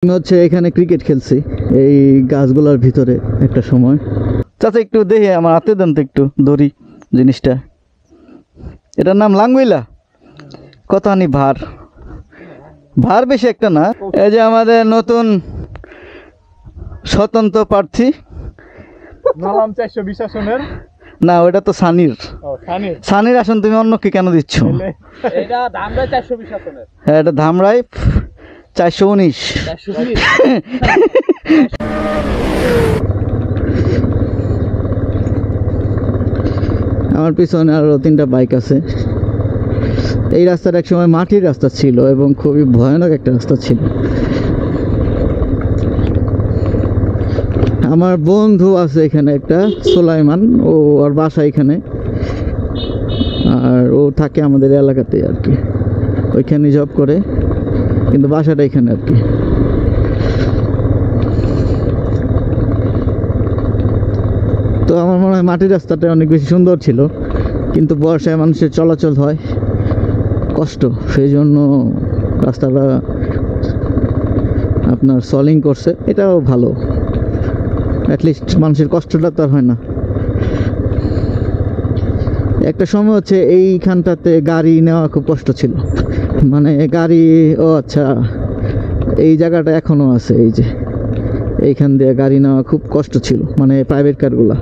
আমি হচ্ছে এখানে ক্রিকেট খেলছি এই গাছগুলোর ভিতরে একটা সময়। চাচা একটু দেখে আমার হাতে দেন তো একটু দড়ি জিনিসটা। এটার নাম লাঙ্গুইলা। কত আনি ভার? ভার বেশি একটা না। এই যে আমাদের নতুন স্বতন্ত্র প্রার্থী নাম 420 আসনের। না, ওটা তো সানির। সানির আসন তুমি অন্যকে কেন দিচ্ছ? এটা ধামরাই 420 আসনের। হ্যাঁ, এটা ধামরাই 419। আমার পিছনে আরো 3টা বাইক আছে। এই রাস্তাটা একসময় মাটির রাস্তা ছিল এবং খুবই ভয়ানক একটা রাস্তা ছিল। আমার বন্ধু আছে এখানে একটা, সুলাইমান, ও আর বাসা এখানে, আর ও থাকে আমাদের এলাকাতে আর কি, ওইখানে জব করে, কিন্তু বাসাটা এখানে আর কি। তো আমার মনে হয় মাটির রাস্তাটা অনেক বেশি সুন্দর ছিল, কিন্তু বর্ষায় মানুষের চলাচল হয় কষ্ট, সেই জন্য রাস্তাটা আপনার সলিং করছে। এটাও ভালো, অ্যাটলিস্ট মানুষের কষ্টটা তো আর হয় না। একটা সময় হচ্ছে এইখানটাতে গাড়ি নেওয়া খুব কষ্ট ছিল, মানে গাড়ি, ও আচ্ছা, এই জায়গাটা এখনো আছে, এই যে এইখান দিয়ে গাড়ি নেওয়া খুব কষ্ট ছিল, মানে প্রাইভেট কারগুলা।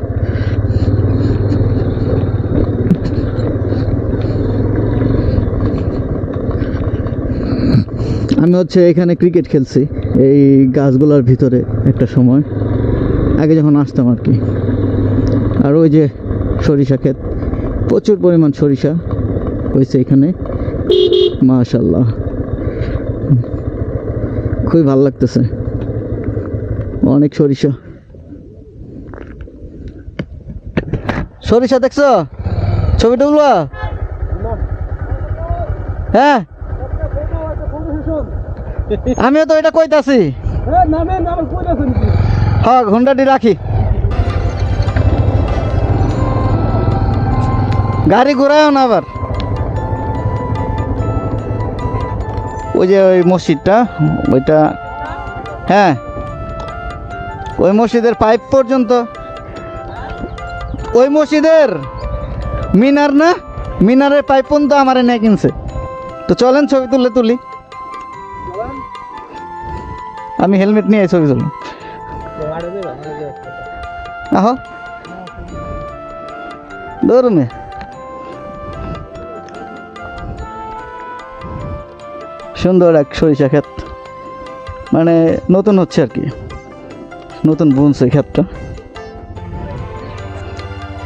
আমি হচ্ছে এখানে ক্রিকেট খেলছি এই গাছগুলোর ভিতরে একটা সময়, আগে যখন আসতাম আর কি। আর ওই যে সরিষা ক্ষেত, প্রচুর পরিমাণ সরিষা হয়েছে এখানে, মাশাআল্লাহ, খুবই ভালো লাগতেছে, অনেক সরিষা। সরিষা দেখছো? ছবি তুলবা? হ্যাঁ, আমিও তো এটা কইতাছি। হ্যাঁ, ঘন্টাটি রাখি, গাড়ি ঘোরায়ও না আবার। ওই যে ওই মসজিদটা, ওইটা, হ্যাঁ, ওই মসজিদের পাইপ পর্যন্ত, ওই মসজিদের মিনার না, মিনারের পাইপ পর্যন্ত আমার এনে কিনছে। তো চলেন ছবি তুলি। আমি হেলমেট নিয়ে ছবি তুলি। আহো দৌড়মে। সুন্দর এক সরিষা ক্ষেত, মানে নতুন হচ্ছে আর কি, নতুন বুনছে ক্ষেতটা,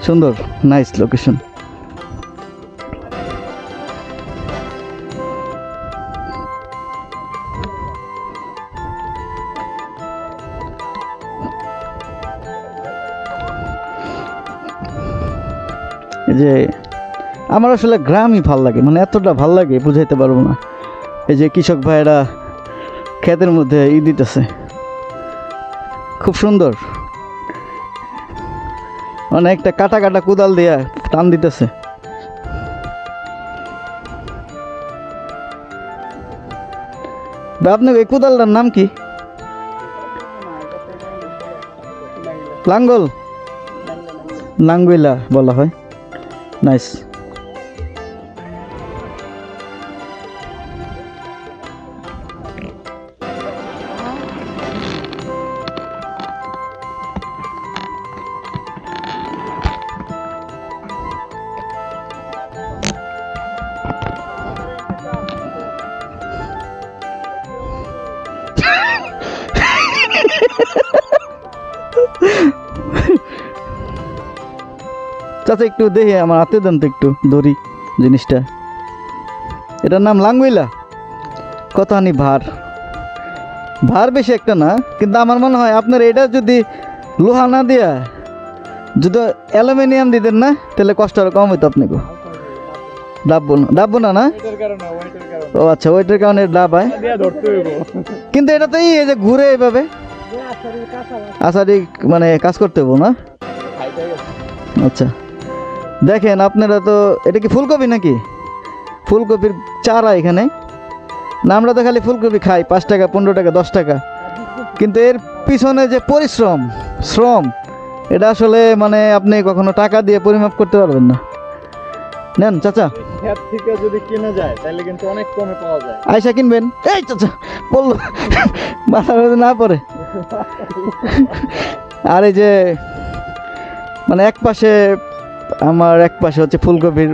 সুন্দর, নাইস লোকেশন। এই যে আমার আসলে গ্রামই ভাল লাগে, মানে এতটা ভাল লাগে বুঝাইতে পারবো না। এই যে কৃষক ভাইয়েরা ক্ষেতের মধ্যে দিতেছে, খুব সুন্দর, মানে একটা কাটা কোদাল দিয়া টান দিতেছে। আপনার এই কোদালটার নাম কি? লাঙ্গল, লাঙ্গুইলা বলা হয়। নাইস। চাচা একটু দেখে আমার হাতে দেন তো একটু দড়ি জিনিসটা। এটার নাম লাঙ্গুইলা। কত আনি ভার? ভার বেশি একটা না, কিন্তু আমার মনে হয় আপনার এটা যদি লোহা না দিয়া যদি অ্যালুমিনিয়াম দিতেন না, তাহলে কষ্ট আরো কম হইতো আপনাকে। ডাববো না না? ও আচ্ছা, ওইটার কারণে ডাব হয়, কিন্তু এটা তো এই যে ঘুরে এইভাবে আসারি, মানে কাজ করতে হবো না। আচ্ছা, দেখেন আপনারা তো, এটা কি ফুলকপি নাকি? ফুলকপির চারা এখানে না, আমরা তো খালি ফুলকপি খাই, 5 টাকা 15 টাকা 10 টাকা। কিন্তু এর পিছনে যে পরিশ্রম শ্রম এটা আসলে মানে আপনি কখনো টাকা দিয়ে পরিমাপ করতে পারবেন না। নেন চাচা, ক্ষেত থেকে যদি কিনে যায় তাহলে কিন্তু অনেক কমে পাওয়া যায়। আয়সা কিনবেন। এই চাচা বললো মাথার মধ্যে না পড়ে। আর এই যে মানে এক পাশে আমার, এক পাশে হচ্ছে ফুলকপির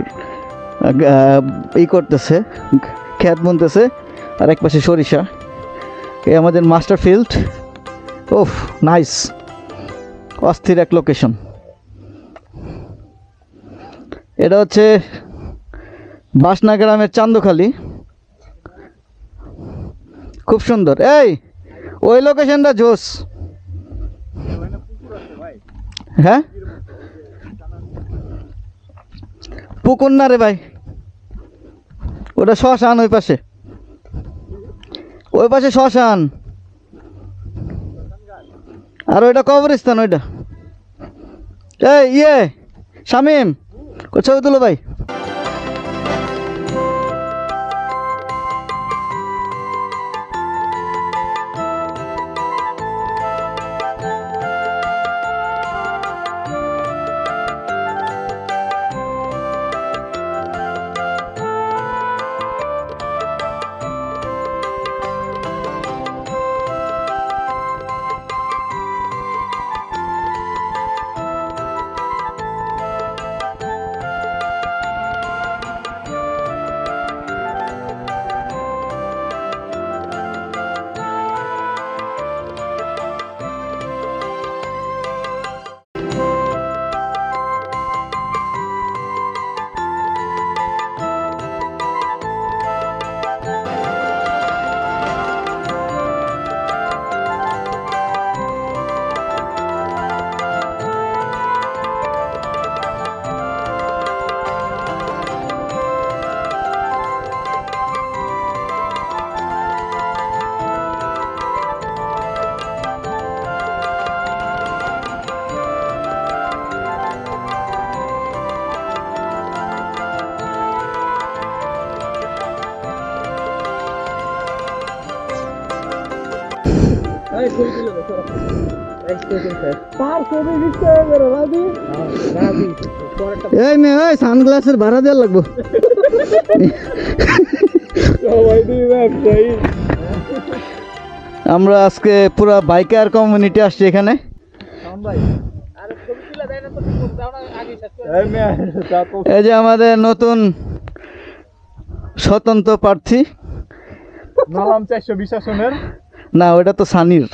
ই করতেছে, ক্ষেত বুনতেছে, আর এক পাশে সরিষা। এই আমাদের মাস্টার ফিল্ড। ওফ নাইস, অস্থির এক লোকেশন। এটা হচ্ছে বাসনা গ্রামের চান্দখালি, খুব সুন্দর। এই ওই লোকেশনটা জোস। হ্যাঁ পুকুর না রে ভাই, ওটা শ্মশান। ওই পাশে, ওই পাশে শ্মশান, আর ওইটা কবরস্থান। ওইটা এই ইয়ে শামিম, ছবি তুলো ভাই। এই মেয়ে, ওই সানগ্লাসের ভাড়া দেওয়া লাগবো। আমরা আজকে পুরা বাইকার কমিউনিটি আসছি এখানে। এই যে আমাদের নতুন স্বতন্ত্র প্রার্থী নালাম 420 আসনের। না, ওটা তো সানির।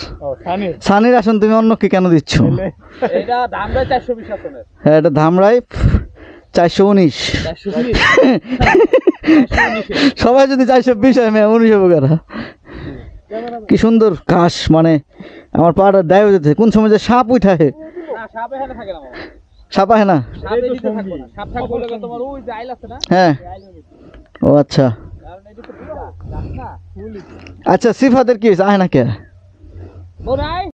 সানির আসন তুমি অন্য কি কেন দিচ্ছ? এটা ধামরাই 420 আসনের। হ্যাঁ, এটা ধামরাই 419। সবাই যদি 420 হয়, মেয়ে 19 হবে কারা? কি সুন্দর ঘাস, মানে আমার পাটা দায় হয়ে যেতে। কোন সময় যে সাপ উঠায়। সাপ আহে না? হ্যাঁ, ও আচ্ছা আচ্ছা। সিফাতের কি হয়েছে, আহে না কে?